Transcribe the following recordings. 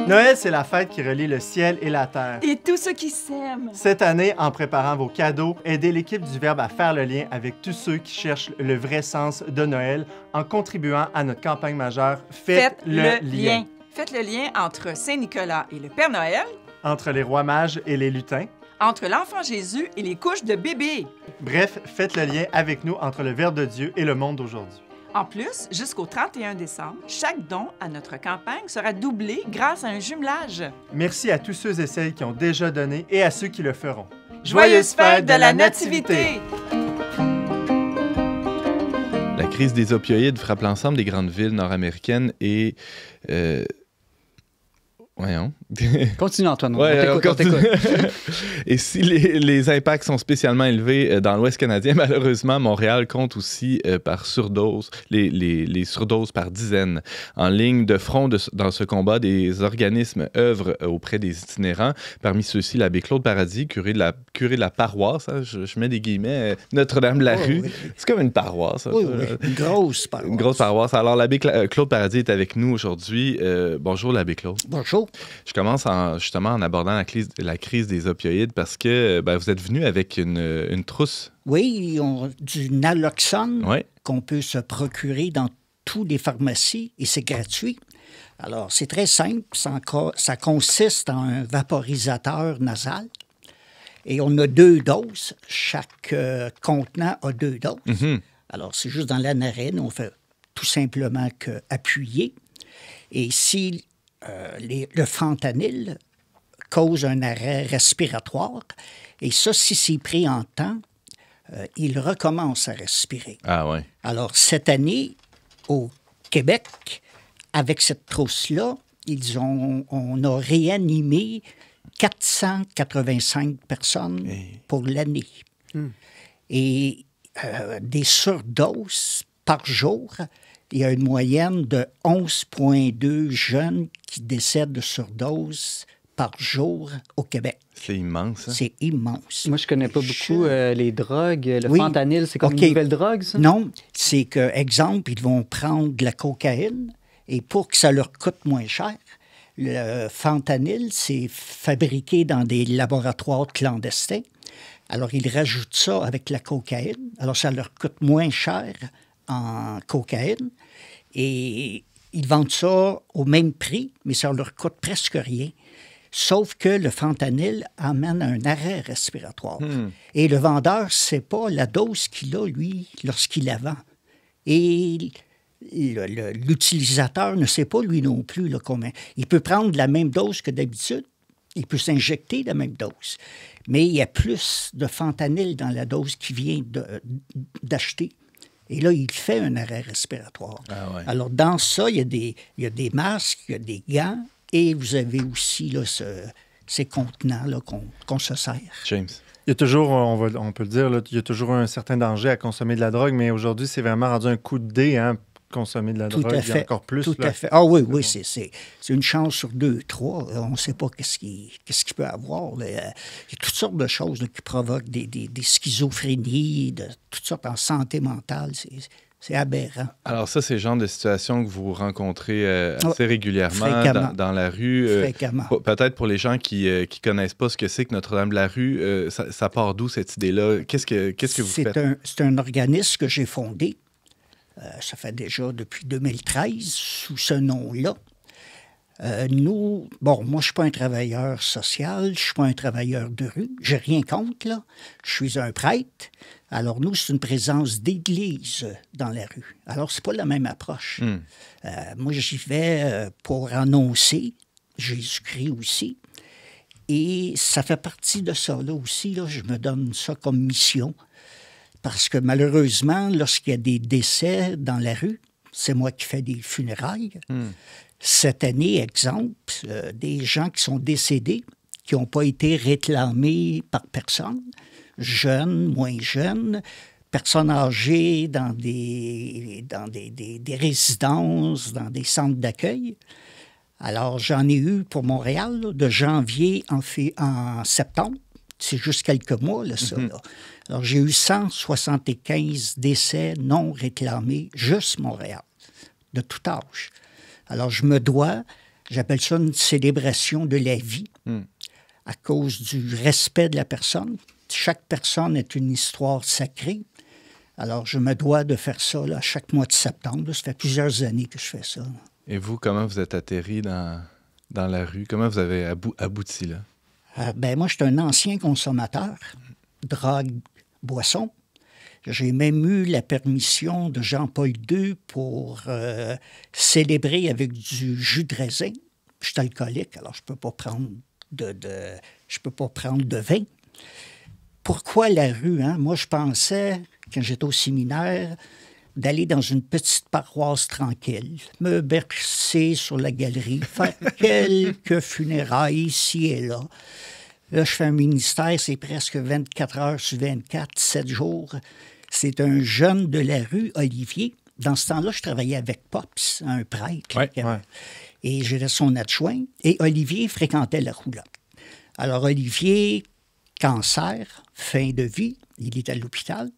Noël, c'est la fête qui relie le ciel et la terre. Et tous ceux qui s'aiment. Cette année, en préparant vos cadeaux, aidez l'équipe du Verbe à faire le lien avec tous ceux qui cherchent le vrai sens de Noël en contribuant à notre campagne majeure Faites le lien. Faites le lien entre Saint-Nicolas et le Père Noël, Entre les rois mages et les lutins. entre l'enfant Jésus et les couches de bébés. Bref, faites le lien avec nous entre le Verbe de Dieu et le monde d'aujourd'hui. En plus, jusqu'au 31 décembre, chaque don à notre campagne sera doublé grâce à un jumelage. Merci à tous ceux et celles qui ont déjà donné et à ceux qui le feront. Joyeuse fête de la Nativité! La crise des opioïdes frappe l'ensemble des grandes villes nord-américaines et... Voyons. Continue, Antoine. Ouais, on t'écoute. Et si les impacts sont spécialement élevés dans l'Ouest canadien, malheureusement, Montréal compte aussi par surdose, les surdoses par dizaines. En ligne de front dans ce combat, des organismes œuvrent auprès des itinérants. Parmi ceux-ci, l'abbé Claude Paradis, curé de la paroisse, hein, je mets des guillemets, Notre-Dame-de-la-Rue. Oui. C'est comme une paroisse. Oui, une grosse paroisse. Une grosse paroisse. Alors, l'abbé Claude Paradis est avec nous aujourd'hui. Bonjour, l'abbé Claude. Bonjour. Je commence justement en abordant la crise des opioïdes parce que vous êtes venu avec une trousse. Oui, du naloxone Ouais. qu'on peut se procurer dans toutes les pharmacies et c'est gratuit. Alors, c'est très simple. Ça consiste en un vaporisateur nasal et on a 2 doses. Chaque contenant a 2 doses. Mm-hmm. Alors, c'est juste dans la narine. On fait tout simplement qu'appuyer. Et si le fentanyl cause un arrêt respiratoire. Et ça, si c'est pris en temps, il recommence à respirer. Ah ouais. Alors, cette année, au Québec, avec cette trousse-là, on a réanimé 485 personnes pour l'année. Et des surdoses par jour. Il y a une moyenne de 11,2 jeunes qui décèdent de surdose par jour au Québec. C'est immense. Hein? C'est immense. Moi, je connais pas beaucoup les drogues. Le Oui. fentanyl, c'est comme OK. une nouvelle drogue, ça? Non, c'est que, exemple, ils vont prendre de la cocaïne et pour que ça leur coûte moins cher, le fentanyl, c'est fabriqué dans des laboratoires clandestins. Alors, ils rajoutent ça avec la cocaïne. Alors, ça leur coûte moins cher en cocaïne et ils vendent ça au même prix, mais ça leur coûte presque rien. Sauf que le fentanyl amène un arrêt respiratoire. Et le vendeur ne sait pas la dose qu'il a, lui, lorsqu'il la vend. Et l'utilisateur ne sait pas, lui non plus, là, combien. Il peut prendre la même dose que d'habitude, il peut s'injecter la même dose, mais il y a plus de fentanyl dans la dose qu'il vient d'acheter. Et là, il fait un arrêt respiratoire. Ah ouais. Alors, dans ça, il y a des masques, il y a des gants, et vous avez aussi là, ces contenants là, qu'on se sert. James. Il y a toujours, on peut le dire, là, il y a toujours un certain danger à consommer de la drogue, mais aujourd'hui, c'est vraiment rendu un coup de dé, hein, consommer de la Tout drogue. à Il y a fait. encore plus. Tout là. à fait. Ah oui, oui, c'est une chance sur 2, 3. On ne sait pas qu'est-ce qu'il peut avoir. Là. Il y a toutes sortes de choses là, qui provoquent des schizophrénies, de toutes sortes en santé mentale. C'est aberrant. Alors ça, c'est le genre de situation que vous rencontrez assez régulièrement dans la rue. Fréquemment. Peut-être pour les gens qui ne connaissent pas ce que c'est que Notre-Dame-de-la-Rue, ça part d'où cette idée-là? Qu'est-ce que vous faites? C'est un organisme que j'ai fondé. Ça fait déjà depuis 2013 sous ce nom-là. Moi, je ne suis pas un travailleur social, je ne suis pas un travailleur de rue, j'ai rien contre, là. Je suis un prêtre. Alors, nous, c'est une présence d'église dans la rue. Alors, c'est pas la même approche. Moi, j'y vais pour annoncer Jésus-Christ aussi. Et ça fait partie de ça, là aussi, là, je me donne ça comme mission. Parce que malheureusement, lorsqu'il y a des décès dans la rue, c'est moi qui fais des funérailles. Cette année, exemple, des gens qui sont décédés, qui n'ont pas été réclamés par personne, jeunes, moins jeunes, personnes âgées dans des résidences, dans des centres d'accueil. Alors, j'en ai eu pour Montréal, là, de janvier en septembre. C'est juste quelques mois, là, ça. Là. Alors, j'ai eu 175 décès non réclamés, juste Montréal, de tout âge. Alors, je me dois J'appelle ça une célébration de la vie à cause du respect de la personne. Chaque personne est une histoire sacrée. Alors, je me dois de faire ça là, chaque mois de septembre. Ça fait plusieurs années que je fais ça. Et vous, comment vous êtes atterri dans la rue? Comment vous avez abouti là? Moi, je suis un ancien consommateur, drogue, boisson. J'ai même eu la permission de Jean-Paul II pour célébrer avec du jus de raisin. Je suis alcoolique, alors je ne peux pas prendre de vin. Pourquoi la rue? Hein? Moi, je pensais, quand j'étais au séminaire, d'aller dans une petite paroisse tranquille, me bercer sur la galerie, faire quelques funérailles ici et là. Là, je fais un ministère, c'est presque 24 heures sur 24, 7 jours. C'est un jeune de la rue, Olivier. Dans ce temps-là, je travaillais avec Pops, un prêtre. Ouais. Et j'étais son adjoint. Et Olivier fréquentait la rue là. Alors, Olivier, cancer, fin de vie, il est à l'hôpital.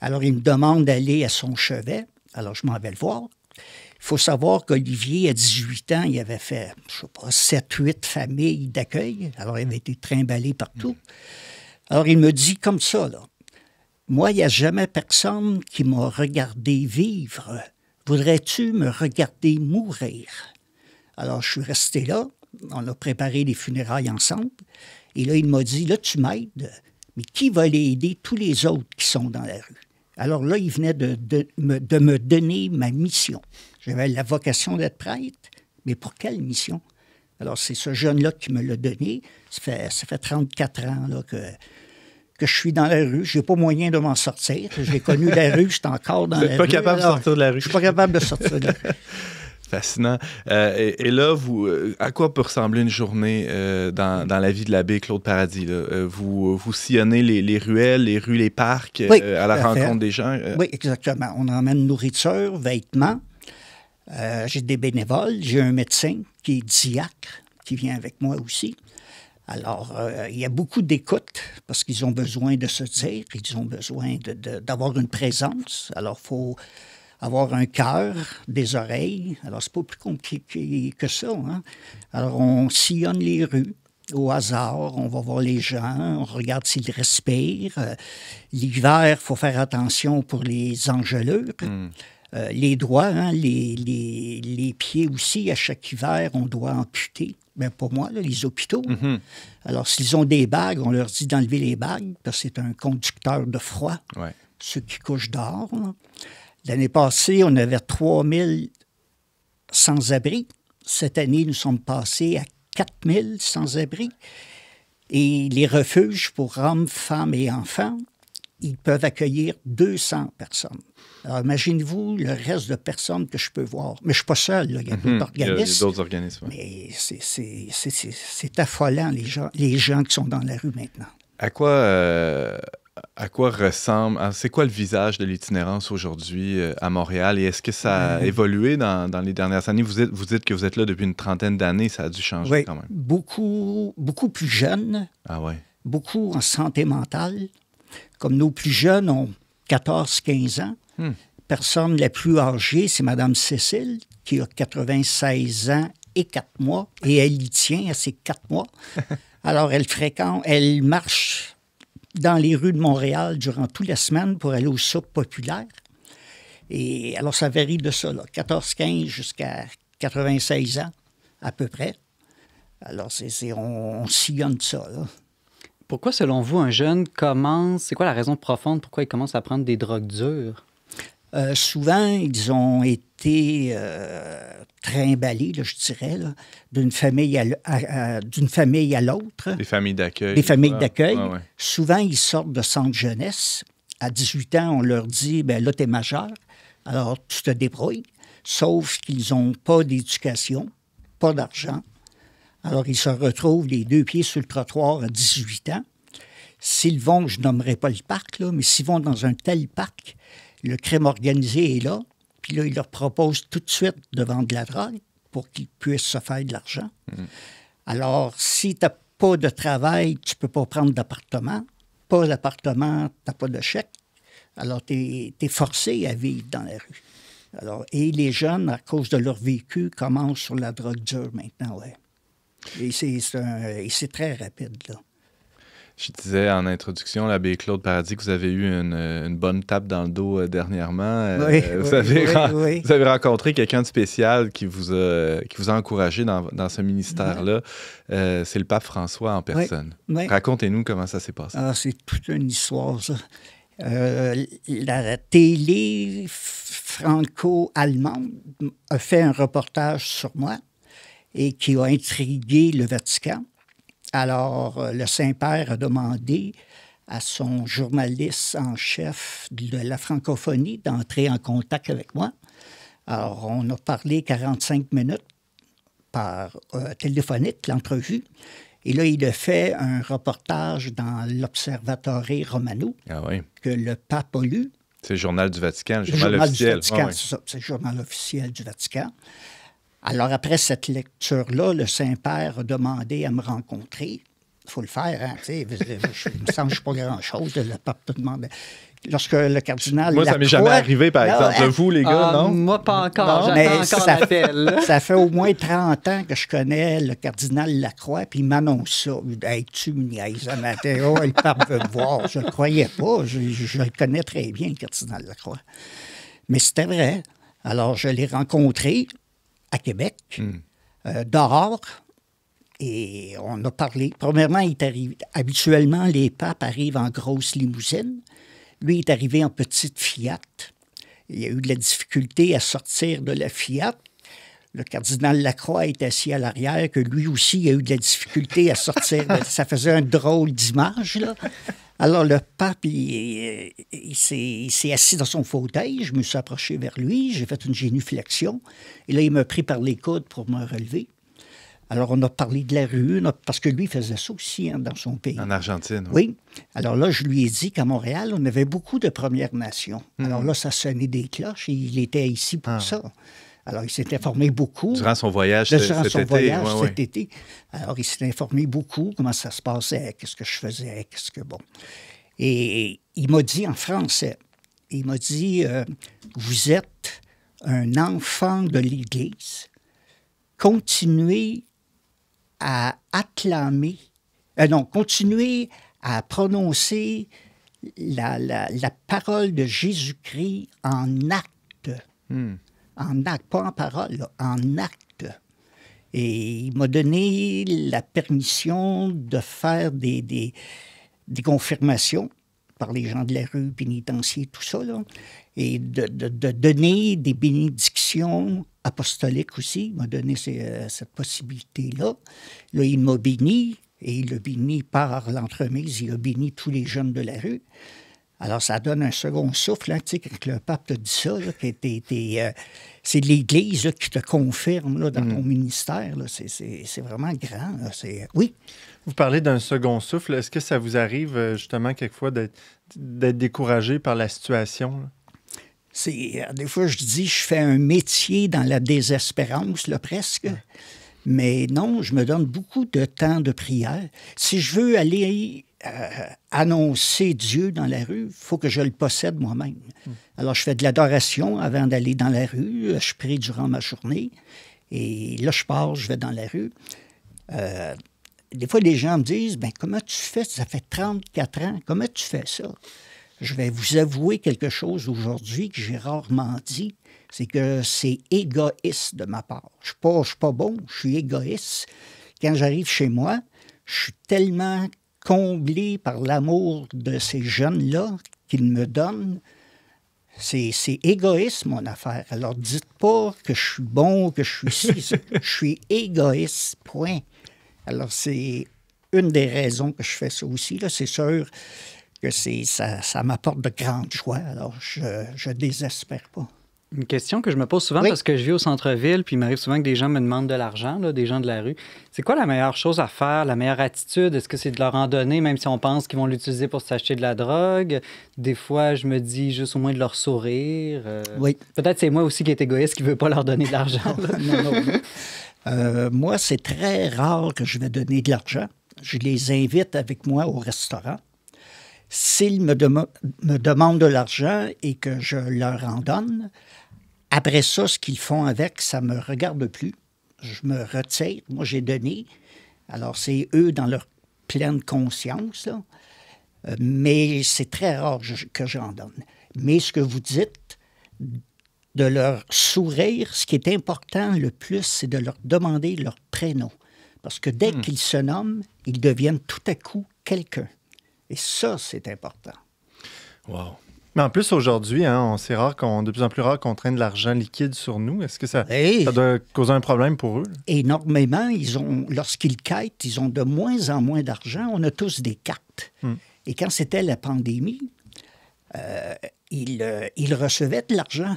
Alors, il me demande d'aller à son chevet. Alors, je m'en vais le voir. Il faut savoir qu'Olivier, à 18 ans, il avait fait, je ne sais pas, 7-8 familles d'accueil. Alors, il avait été trimballé partout. Alors, il me dit comme ça, là. Moi, il n'y a jamais personne qui m'a regardé vivre. Voudrais-tu me regarder mourir? Alors, je suis resté là. On a préparé les funérailles ensemble. Et là, il m'a dit, là, tu m'aides, mais qui va aider tous les autres qui sont dans la rue? Alors là, il venait de me donner ma mission. J'avais la vocation d'être prêtre, mais pour quelle mission? Alors, c'est ce jeune-là qui me l'a donné. Ça fait 34 ans là, que je suis dans la rue. Je n'ai pas moyen de m'en sortir. J'ai connu la rue, je suis encore dans la rue. Vous n'êtes pas capable de sortir de la rue. Je ne suis pas capable de sortir de la rue. Fascinant. Et là, à quoi peut ressembler une journée dans la vie de l'abbé Claude Paradis? Là? Vous sillonnez les ruelles, les rues, les parcs, oui, à la rencontre des gens? Oui, exactement. On emmène nourriture, vêtements. J'ai des bénévoles. J'ai un médecin qui est diacre, qui vient avec moi aussi. Alors, il y a beaucoup d'écoute parce qu'ils ont besoin de se dire, ils ont besoin d'avoir une présence. Alors, il faut avoir un cœur, des oreilles. Alors, c'est pas plus compliqué que ça. Hein? Alors, on sillonne les rues au hasard. On va voir les gens, on regarde s'ils respirent. L'hiver, il faut faire attention pour les engelures. Les doigts, hein, les pieds aussi, à chaque hiver, on doit amputer. Bien, pour moi, là, les hôpitaux. Alors, s'ils ont des bagues, on leur dit d'enlever les bagues parce que c'est un conducteur de froid, ceux qui couchent dehors. Là. L'année passée, on avait 3000 sans-abri. Cette année, nous sommes passés à 4000 sans-abri. Et les refuges pour hommes, femmes et enfants, ils peuvent accueillir 200 personnes. Alors, imaginez-vous le reste de personnes que je peux voir. Mais je ne suis pas seul, là. Il y a d'autres organismes. Il y a d'autres organismes. Mais c'est affolant, les gens qui sont dans la rue maintenant. À quoi ressemble... C'est quoi le visage de l'itinérance aujourd'hui à Montréal? Et est-ce que ça a évolué dans les dernières années? Vous dites que vous êtes là depuis une trentaine d'années. Ça a dû changer quand même. Beaucoup plus jeunes. Ah ouais. Beaucoup en santé mentale. Comme nos plus jeunes ont 14-15 ans. Personne la plus âgée, c'est Mme Cécile, qui a 96 ans et 4 mois. Et elle y tient à ses 4 mois. Alors, elle marche dans les rues de Montréal durant toute la semaine pour aller aux soupes populaires. Et alors, ça varie de ça, là, 14-15 jusqu'à 96 ans, à peu près. Alors, on sillonne ça, là. Pourquoi, selon vous, un jeune c'est quoi la raison profonde pourquoi il commence à prendre des drogues dures? Souvent, ils ont été trimballés, là, je dirais, là, d'une famille à l'autre. Des familles d'accueil. Des familles d'accueil. Ouais. Souvent, ils sortent de centre jeunesse. À 18 ans, on leur dit, bien là, t'es majeur, alors tu te débrouilles. Sauf qu'ils n'ont pas d'éducation, pas d'argent. Alors, ils se retrouvent les deux pieds sur le trottoir à 18 ans. S'ils vont, je nommerai pas le parc, là, mais s'ils vont dans un tel parc, le crime organisé est là, puis là, il leur propose tout de suite de vendre de la drogue pour qu'ils puissent se faire de l'argent. Alors, si tu n'as pas de travail, tu ne peux pas prendre d'appartement. Pas d'appartement, tu n'as pas de chèque. Alors, tu es forcé à vivre dans la rue. Alors, et les jeunes, à cause de leur vécu, commencent sur la drogue dure maintenant, oui. Et c'est très rapide, là. Je disais en introduction, l'abbé Claude Paradis, que vous avez eu une bonne tape dans le dos dernièrement. Oui, vous avez oui. rencontré quelqu'un de spécial qui vous a encouragé dans ce ministère-là. C'est le pape François en personne. Oui. Racontez-nous comment ça s'est passé. Ah, c'est toute une histoire, ça. La télé franco-allemande a fait un reportage sur moi et qui a intrigué le Vatican. Alors, le Saint-Père a demandé à son journaliste en chef de la francophonie d'entrer en contact avec moi. Alors, on a parlé 45 minutes par téléphonique, l'entrevue. Et là, il a fait un reportage dans l'Observatore Romano que le pape a lu. C'est le journal du Vatican, le journal officiel. Du Vatican, c'est ça, c'est le journal officiel du Vatican. Alors, après cette lecture-là, le Saint-Père a demandé à me rencontrer. Il faut le faire, hein, tu sais. Il me semble que je ne suis pas grand-chose. Le pape te demande. Lorsque le cardinal Moi, ça ne m'est jamais arrivé, par exemple. Vous, les gars, non? Moi, pas encore. Non, j'attends encore l'appel. Ça fait au moins 30 ans que je connais le cardinal Lacroix, puis il m'annonce ça. Hey, tu me niaises, oh, le pape veut me voir. Je ne le croyais pas. Je le connais très bien, le cardinal Lacroix. Mais c'était vrai. Alors, je l'ai rencontré à Québec, dehors, et on a parlé. Premièrement, il est arrivé. Habituellement, les papes arrivent en grosse limousine. Lui, il est arrivé en petite Fiat. Il a eu de la difficulté à sortir de la Fiat. Le cardinal Lacroix est assis à l'arrière, que lui aussi, il a eu de la difficulté à sortir. Ça faisait un drôle d'image, là. Alors, le pape, il s'est assis dans son fauteuil. Je me suis approché vers lui. J'ai fait une génuflexion. Et là, il m'a pris par les coudes pour me relever. Alors, on a parlé de la rue, parce que lui, il faisait ça aussi dans son pays. En Argentine. Oui. Alors là, je lui ai dit qu'à Montréal, on avait beaucoup de Premières Nations. Alors là, ça sonnait des cloches et il était ici pour ça. Alors, il s'est informé beaucoup. Durant son voyage cet été. Alors, il s'est informé beaucoup, comment ça se passait, qu'est-ce que je faisais, bon. Et il m'a dit en français, il m'a dit, vous êtes un enfant de l'Église, continuez à acclamer, continuez à prononcer la parole de Jésus-Christ en acte. En acte, pas en parole, là, en acte. Et il m'a donné la permission de faire des confirmations par les gens de la rue, pénitenciers, tout ça, là, et de donner des bénédictions apostoliques aussi. Il m'a donné cette possibilité-là. Là, il m'a béni, et il a béni par l'entremise, il a béni tous les jeunes de la rue. Alors, ça donne un second souffle, hein, tu sais, quand le pape te dit ça, là, c'est l'Église là, qui te confirme là, dans ton ministère. Là, c'est vraiment grand. Là, oui. Vous parlez d'un second souffle. Est-ce que ça vous arrive, justement, quelquefois, d'être découragé par la situation, là? Des fois, je dis, je fais un métier dans la désespérance, là, presque. Ouais. Mais non, je me donne beaucoup de temps de prière. Si je veux aller annoncer Dieu dans la rue, il faut que je le possède moi-même. Alors, je fais de l'adoration avant d'aller dans la rue. Je prie durant ma journée. Et là, je pars, je vais dans la rue. Des fois, les gens me disent, « comment tu fais? Ça fait 34 ans. Comment tu fais ça? » Je vais vous avouer quelque chose aujourd'hui que j'ai rarement dit, c'est que c'est égoïste de ma part. Je suis pas bon, je suis égoïste. Quand j'arrive chez moi, je suis tellement comblé par l'amour de ces jeunes-là qu'ils me donnent. C'est égoïste, mon affaire. Alors, dites pas que je suis bon, que je suis ci. Je suis égoïste, point. Alors, c'est une des raisons que je fais ça aussi. Là, c'est sûr que ça m'apporte de grandes joies. Alors, je désespère pas. Une question que je me pose souvent parce que je vis au centre-ville, puis il m'arrive souvent que des gens me demandent de l'argent, là, des gens de la rue. C'est quoi la meilleure chose à faire, la meilleure attitude? Est-ce que c'est de leur en donner, même si on pense qu'ils vont l'utiliser pour s'acheter de la drogue? Des fois, je me dis juste au moins de leur sourire. Oui. Peut-être c'est moi aussi qui est égoïste, qui ne veut pas leur donner de l'argent. non. Moi, c'est très rare que je vais donner de l'argent. Je les invite avec moi au restaurant. S'ils me demandent de l'argent et que je leur en donne, Après ça, ce qu'ils font avec, ça ne me regarde plus. Je me retire. Moi, j'ai donné. Alors, c'est eux dans leur pleine conscience, là. Mais c'est très rare que j'en donne. Mais ce que vous dites, de leur sourire, ce qui est important le plus, c'est de leur demander leur prénom. Parce que dès qu'ils se nomment, ils deviennent tout à coup quelqu'un. Et ça, c'est important. Wow. Mais en plus, aujourd'hui, c'est de plus en plus rare qu'on traîne de l'argent liquide sur nous. Est-ce que ça doit causer un problème pour eux? Énormément. Lorsqu'ils quittent, ils ont de moins en moins d'argent. On a tous des cartes. Et quand c'était la pandémie, ils recevaient de l'argent,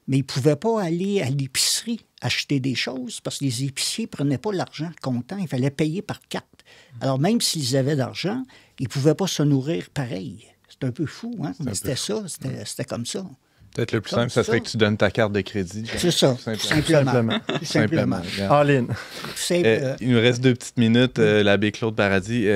mais ils ne pouvaient pas aller à l'épicerie acheter des choses parce que les épiciers ne prenaient pas l'argent comptant. Il fallait payer par carte. Alors, même s'ils avaient d'argent, ils ne pouvaient pas se nourrir pareil. C'est un peu fou, hein? Mais c'était ça. C'était comme ça. Peut-être le plus simple, ça serait que tu donnes ta carte de crédit. C'est ça, simplement. All-in. Il nous reste 2 petites minutes, l'abbé Claude Paradis.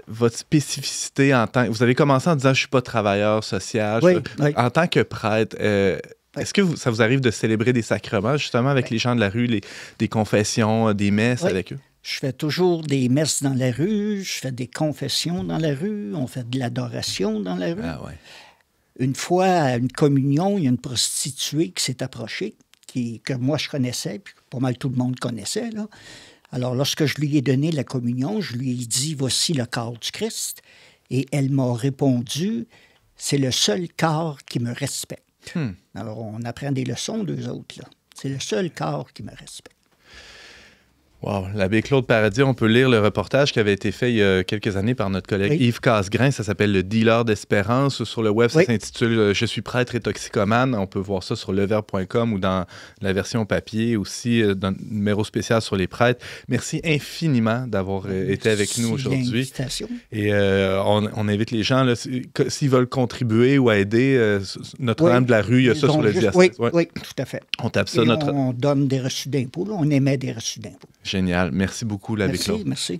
Votre spécificité en tant... Vous avez commencé en disant « je ne suis pas travailleur social ». Oui. En tant que prêtre, est-ce que ça vous arrive de célébrer des sacrements, justement, avec les gens de la rue, des confessions, des messes avec eux? Je fais toujours des messes dans la rue, je fais des confessions dans la rue, on fait de l'adoration dans la rue. Ah ouais. Une fois, à une communion, il y a une prostituée qui s'est approchée, que moi je connaissais, puis pas mal tout le monde connaissait, là. Alors, lorsque je lui ai donné la communion, je lui ai dit « Voici le corps du Christ ». Et elle m'a répondu « C'est le seul corps qui me respecte ». Alors, on apprend des leçons d'eux autres, là. C'est le seul corps qui me respecte. Wow. L'abbé Claude Paradis, on peut lire le reportage qui avait été fait il y a quelques années par notre collègue Yves Casgrain. Ça s'appelle « Le dealer d'espérance ». Sur le web, ça s'intitule « Je suis prêtre et toxicomane ». On peut voir ça sur leverbe.com ou dans la version papier, aussi dans le numéro spécial sur les prêtres. Merci infiniment d'avoir été avec nous aujourd'hui. Et on invite les gens, là, s'ils veulent contribuer ou aider, Notre-Dame de la rue, il y a ça sur le diocèse. Oui, tout à fait. On tape ça. On donne des reçus d'impôts. On émet des reçus d'impôts. Génial. Merci beaucoup, l'abbé Claude. Merci.